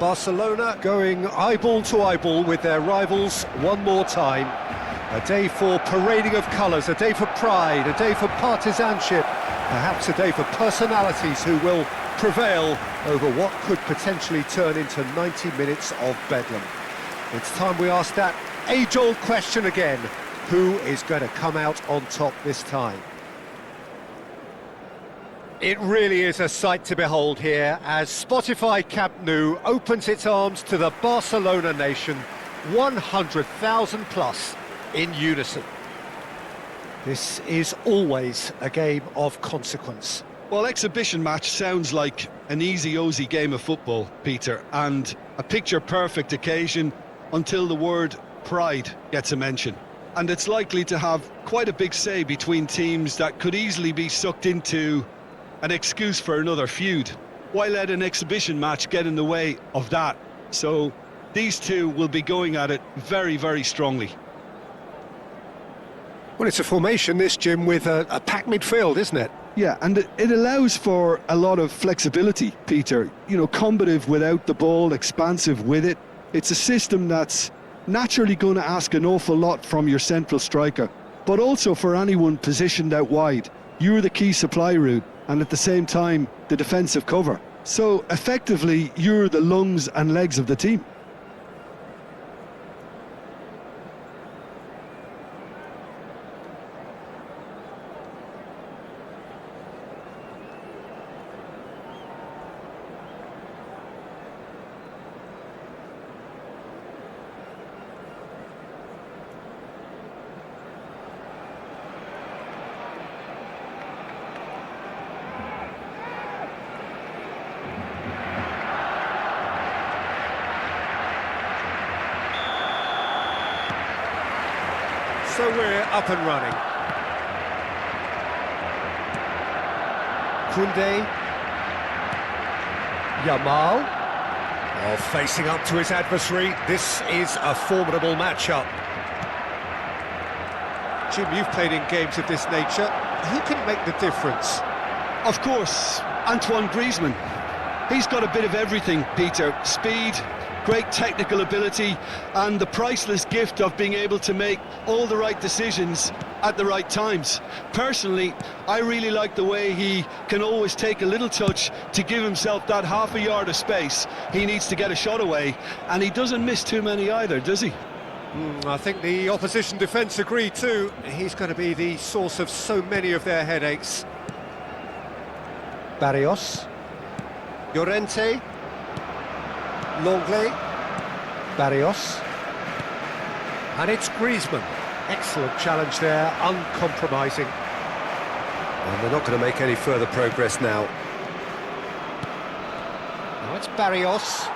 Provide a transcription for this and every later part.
Barcelona going eyeball to eyeball with their rivals one more time. A day for parading of colours, a day for pride, a day for partisanship, perhaps a day for personalities who will prevail over what could potentially turn into 90 minutes of bedlam. It's time we ask that age-old question again: who is going to come out on top this time? It really is a sight to behold here as Spotify Camp Nou opens its arms to the Barcelona nation, 100,000 plus in unison. This is always a game of consequence. Well, exhibition match sounds like an easy-ozy game of football, Peter, and a picture-perfect occasion until the word pride gets a mention. And it's likely to have quite a big say between teams that could easily be sucked into an excuse for another feud. Why let an exhibition match get in the way of that? So these two will be going at it very, very strongly. Well, it's a formation, this, Jim, with a packed midfield, isn't it? Yeah, and it allows for a lot of flexibility, Peter. You know, combative without the ball, expansive with it. It's a system that's naturally going to ask an awful lot from your central striker, but also for anyone positioned out wide. You're the key supply route, and at the same time, the defensive cover. So, effectively, you're the lungs and legs of the team. So we're up and running. Koundé. Yamal. Oh, facing up to his adversary. This is a formidable matchup. Jim, you've played in games of this nature. Who can make the difference? Of course, Antoine Griezmann. He's got a bit of everything, Peter. Speed, great technical ability, and the priceless gift of being able to make all the right decisions at the right times. Personally, I really like the way he can always take a little touch to give himself that half a yard of space he needs to get a shot away, and he doesn't miss too many either, does he? I think the opposition defence agree too. He's going to be the source of so many of their headaches. Barrios. Llorente. Longley. Barrios. And it's Griezmann. Excellent challenge there, uncompromising. And they're not going to make any further progress now. Now it's Barrios.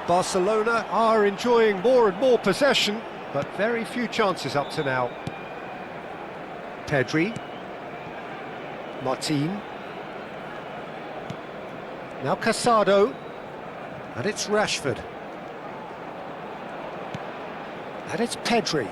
Barcelona are enjoying more and more possession, but very few chances up to now. Pedri. Martin. Now Casado. And it's Rashford. And it's Pedri.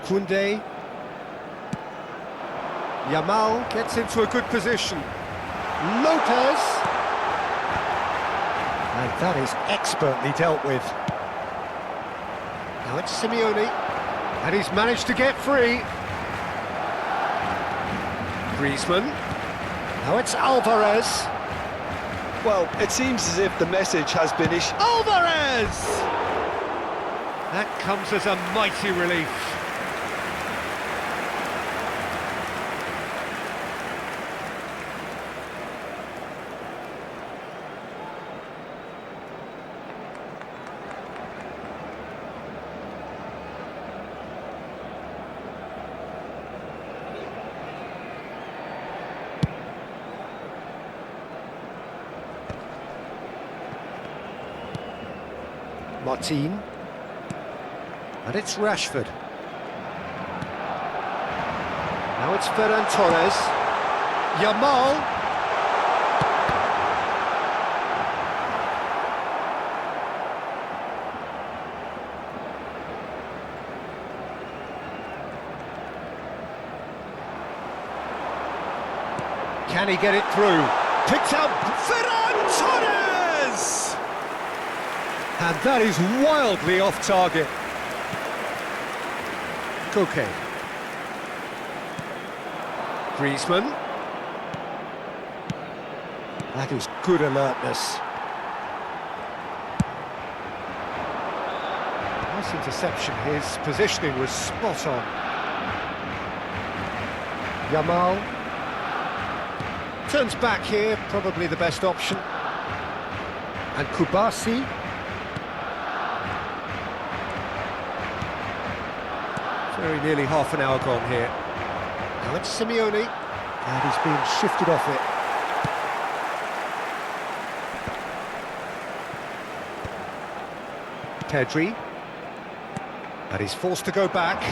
Koundé. Yamal gets into a good position. Lopez. And that is expertly dealt with. Now it's Simeone. And he's managed to get free. Griezmann. Now it's Alvarez. Well, it seems as if the message has been issued. Alvarez! That comes as a mighty relief. Martin. And it's Rashford. Now it's Ferran Torres. Yamal. Can he get it through? Picked out Ferran Torres! And that is wildly off target. Koke. Griezmann. That is good alertness. Nice interception. His positioning was spot on. Yamal. Turns back here, probably the best option. And Kubasi. Very nearly half an hour gone here. Now it's Simeone, and he's being shifted off it. Pedri. And he's forced to go back.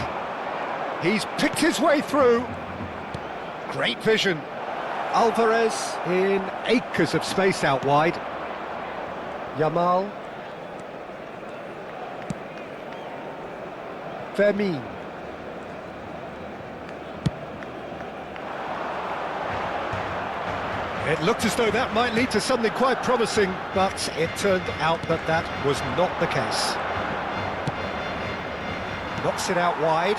He's picked his way through. Great vision. Alvarez in acres of space out wide. Yamal. Fermin. It looked as though that might lead to something quite promising, but it turned out that that was not the case. Knocks it out wide.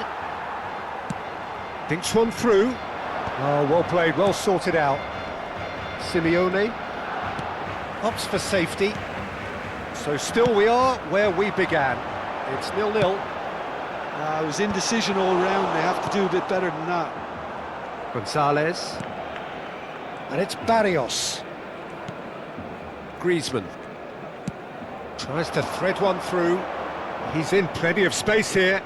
Dinks one through. Oh, well played, well sorted out. Simeone opts for safety. So still we are where we began. It's 0-0. It was indecision all round. They have to do a bit better than that. Gonzalez. And it's Barrios. Griezmann. Tries to thread one through. He's in plenty of space here.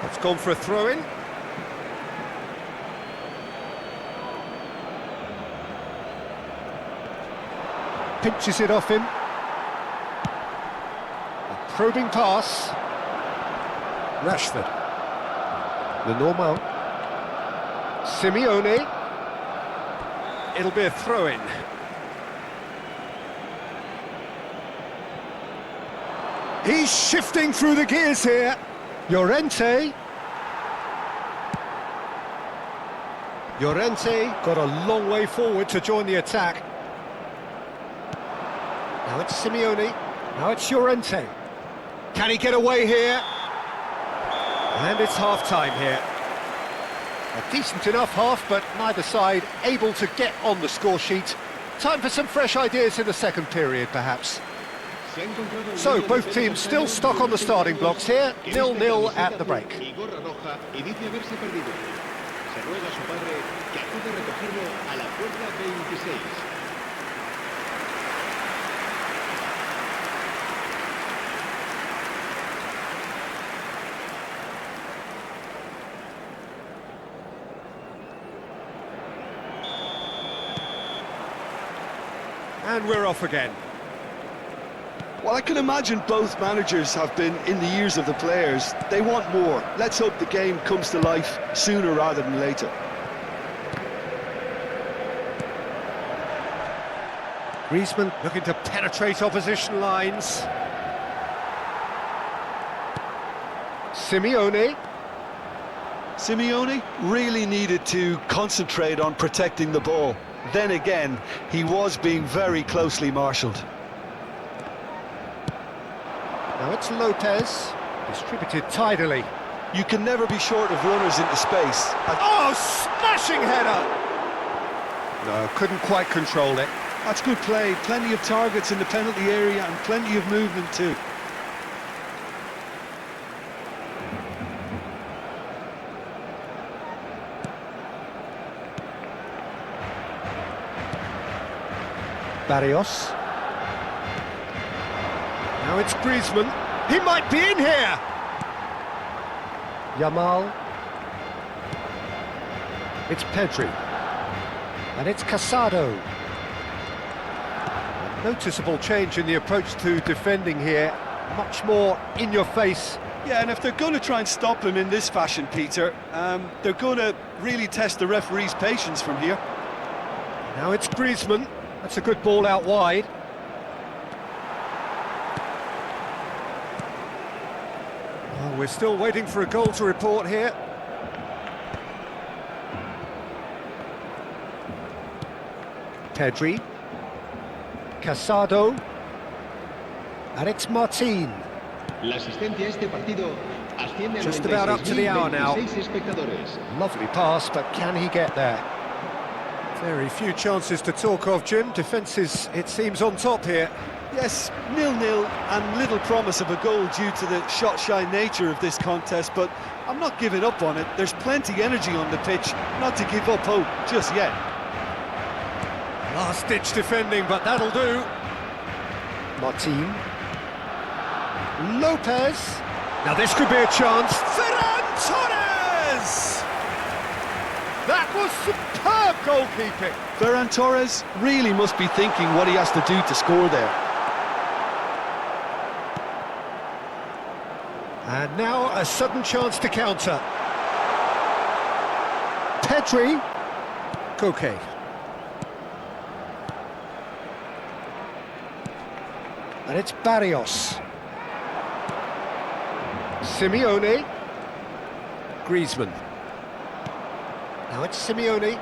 It's gone for a throw-in. Pinches it off him. A probing pass. Rashford. The normal. Simeone. It'll be a throw-in. He's shifting through the gears here. Llorente. Llorente got a long way forward to join the attack. Now it's Simeone. Now it's Llorente. Can he get away here? And it's half-time here. A decent enough half, but neither side able to get on the score sheet. Time for some fresh ideas in the second period, perhaps. So, both teams still stuck on the starting blocks here, 0-0 at the break. And we're off again. Well, I can imagine both managers have been in the ears of the players. They want more. Let's hope the game comes to life sooner rather than later. Griezmann looking to penetrate opposition lines. Simeone. Simeone really needed to concentrate on protecting the ball. Then again, he was being very closely marshalled. Now it's Lopez, distributed tidily. You can never be short of runners into space. Oh, smashing header! No, couldn't quite control it. That's good play. Plenty of targets in the penalty area and plenty of movement too. Barrios. Now it's Griezmann. He might be in here! Yamal. It's Pedri. And it's Casado. A noticeable change in the approach to defending here. Much more in your face. Yeah, and if they're going to try and stop him in this fashion, Peter, they're going to really test the referee's patience from here. Now it's Griezmann. That's a good ball out wide. Oh, we're still waiting for a goal to report here. Pedri. Casado. And it's Martin. La asistencia a este partido asciende a Just about up to the hour now. 96.026 espectadores. Lovely pass, but can he get there? Very few chances to talk of, Jim. Defences, it seems, on top here. Yes, 0-0 and little promise of a goal due to the shot-shy nature of this contest, but I'm not giving up on it. There's plenty energy on the pitch, not to give up hope just yet. Last-ditch defending, but that'll do. Martin. Lopez. Now this could be a chance. Ferran Torres! That was superb goalkeeping. Ferran Torres really must be thinking what he has to do to score there. And now a sudden chance to counter. Pedri. Koke. And it's Barrios. Simeone. Griezmann. Now it's Simeone.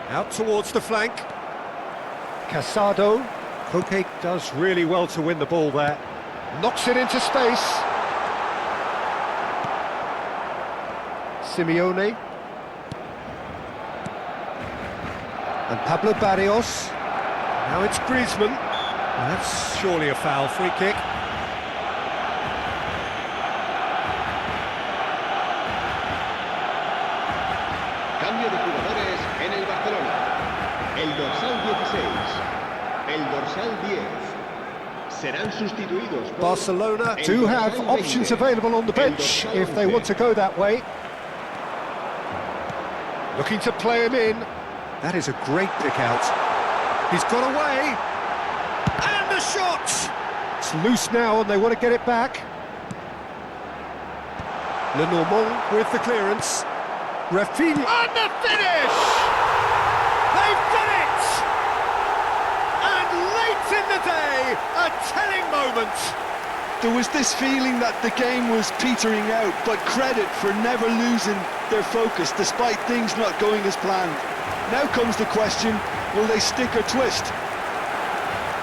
Out towards the flank. Casado. Koke does really well to win the ball there. Knocks it into space. Simeone. And Pablo Barrios. Now it's Griezmann. That's surely a foul. Free kick. Cambio de jugadores en el Barcelona. El dorsal 16, el dorsal 10 serán sustituidos por Barcelona el do dorsal have 20, options available on the el bench dorsal if they 11. want to go that way. Looking to play him in. That is a great pick out. He's got away. And the shot! It's loose now and they want to get it back. Lenormand with the clearance. Rafinha. And the finish! They've done it! And late in the day, a telling moment. There was this feeling that the game was petering out, but credit for never losing their focus despite things not going as planned. Now comes the question, will they stick or twist?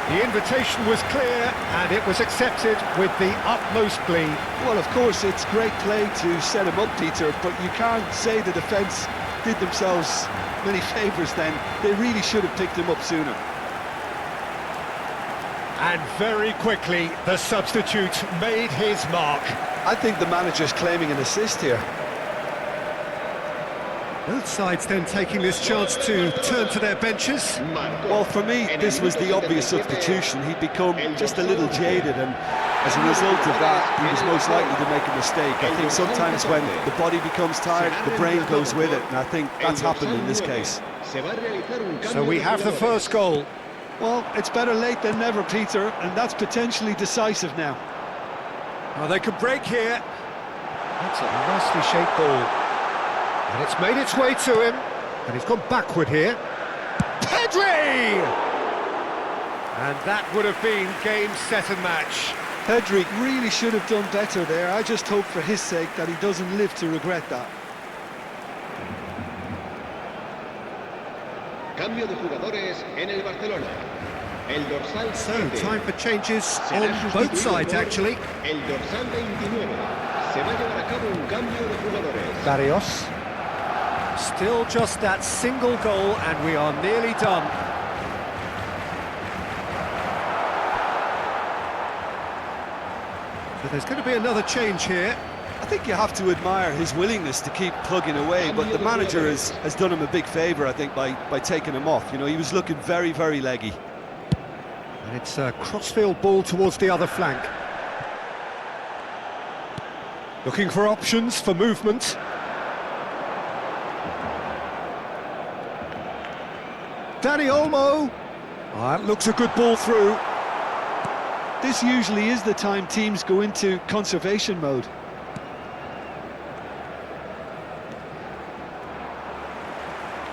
The invitation was clear and it was accepted with the utmost glee. Well, of course, it's great play to set him up, Peter, but you can't say the defence did themselves many favours then. They really should have picked him up sooner. And very quickly, the substitute made his mark. I think the manager's claiming an assist here. Both sides then taking this chance to turn to their benches. Well, for me, this was the obvious substitution. He'd become just a little jaded, and as a result of that, he was most likely to make a mistake. I think sometimes when the body becomes tired, the brain goes with it, and I think that's happened in this case. So we have the first goal. Well, it's better late than never, Peter, and that's potentially decisive now. Well, they could break here. That's a nicely shaped ball. And it's made its way to him. And he's gone backward here. Pedri! And that would have been game, set and match. Pedri really should have done better there. I just hope for his sake that he doesn't live to regret that. Cambio de jugadores en el Barcelona. El dorsal So, 7 time for changes será on both sustituido sides, por actually. El dorsal 29. Se va a llevar a cabo un cambio de jugadores. Barrios. Still just that single goal and we are nearly done. So there's going to be another change here. I think you have to admire his willingness to keep plugging away, but the manager has done him a big favour, I think, by taking him off. You know, he was looking very, very leggy. And it's a crossfield ball towards the other flank. Looking for options for movement. Dani Olmo. Oh, that looks a good ball through. This usually is the time teams go into conservation mode.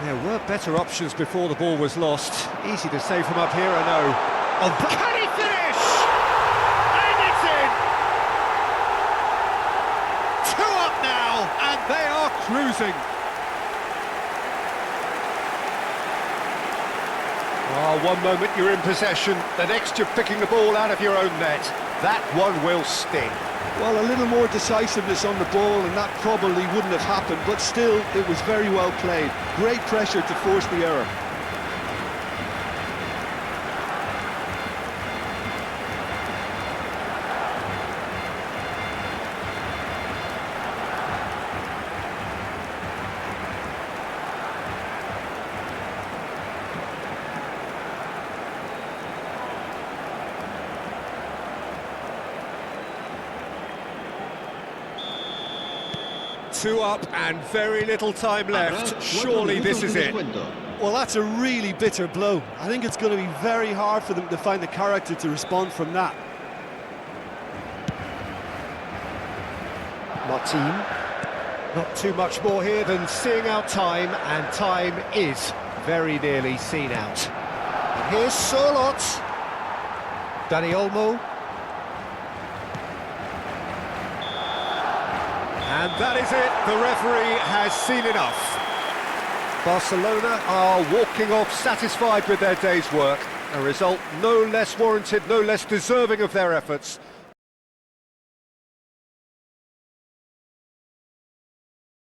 There were better options before the ball was lost. Easy to save from up here, I know. Oh, can he finish? And it's in! 2 up now, and they are cruising. Oh, One moment you're in possession, the next you're picking the ball out of your own net. That one will sting. Well, a little more decisiveness on the ball and that probably wouldn't have happened, but still, it was very well played. Great pressure to force the error. Two up and very little time left. Surely this is it. Well, that's a really bitter blow. I think it's going to be very hard for them to find the character to respond from that. Martin. Not too much more here than seeing out time, and time is very nearly seen out. And here's Sörloth. Dani Olmo. And that is it, the referee has seen enough. Barcelona are walking off satisfied with their day's work. A result no less warranted, no less deserving of their efforts.